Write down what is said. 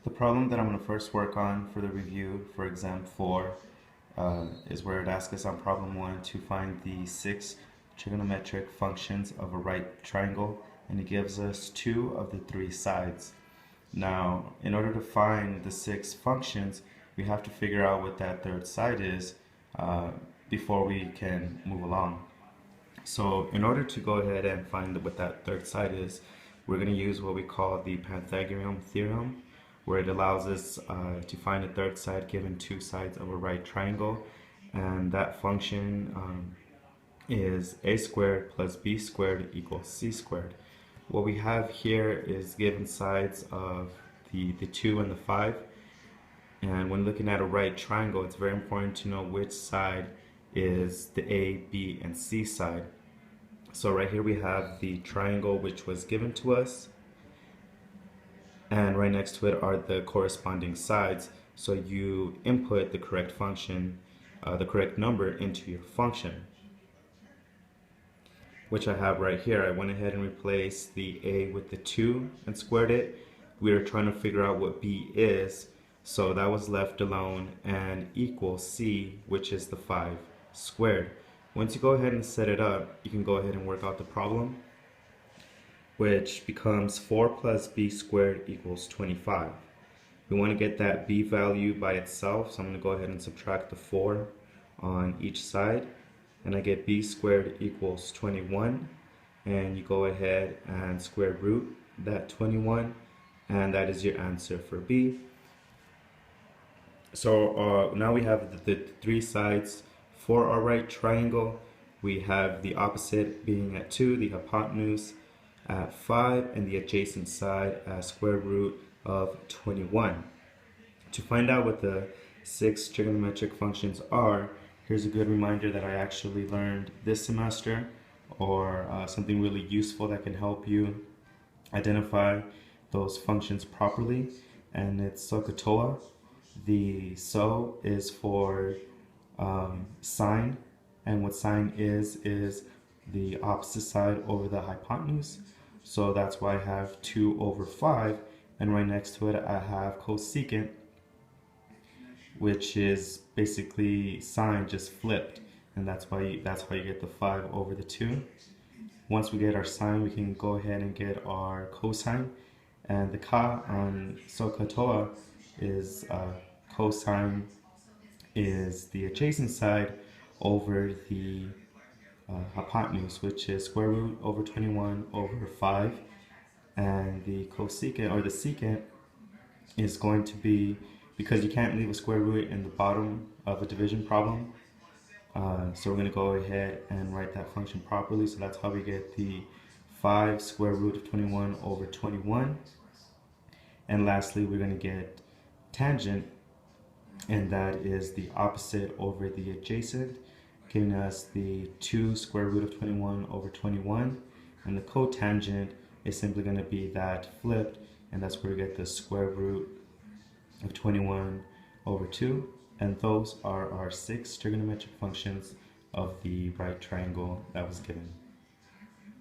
The problem that I'm going to first work on for the review for exam 4 is where it asks us on problem 1 to find the 6 trigonometric functions of a right triangle, and it gives us 2 of the 3 sides. Now, in order to find the 6 functions, we have to figure out what that third side is before we can move along. So in order to go ahead and find what that third side is, we're going to use what we call the Pythagorean theorem, where it allows us to find a third side given 2 sides of a right triangle, and that function is a squared plus b squared equals c squared. What we have here is given sides of the 2 and the 5, and when looking at a right triangle, it's very important to know which side is the A, B, and C side. So right here we have the triangle which was given to us, and right next to it are the corresponding sides. So you input the correct function, the correct number into your function, which I have right here. I went ahead and replaced the A with the 2 and squared it. We were trying to figure out what B is, so that was left alone, and equals C, which is the 5 squared. Once you go ahead and set it up, you can go ahead and work out the problem, which becomes 4 plus b squared equals 25. We want to get that b value by itself, so I'm going to go ahead and subtract the 4 on each side, and I get b squared equals 21, and you go ahead and square root that 21, and that is your answer for b. So now we have the 3 sides for our right triangle. We have the opposite being at 2, the hypotenuse at 5, and the adjacent side at square root of 21. To find out what the 6 trigonometric functions are, here's a good reminder that I actually learned this semester, or something really useful that can help you identify those functions properly, and it's SOHCAHTOA. The SO is for sine, and what sine is the opposite side over the hypotenuse. So that's why I have 2 over 5, and right next to it I have cosecant, which is basically sine just flipped, and that's how you get the 5 over the 2. Once we get our sine, we can go ahead and get our cosine, and the ka on SOHCAHTOA is cosine is the adjacent side over the hypotenuse, which is square root over 21 over 5, and the cosecant or the secant is going to be, because you can't leave a square root in the bottom of a division problem, so we're going to go ahead and write that function properly. So that's how we get the 5 square root of 21 over 21. And lastly, we're going to get tangent, and that is the opposite over the adjacent, giving us the 2 square root of 21 over 21, and the cotangent is simply going to be that flipped, and that's where we get the square root of 21 over 2, and those are our 6 trigonometric functions of the right triangle that was given.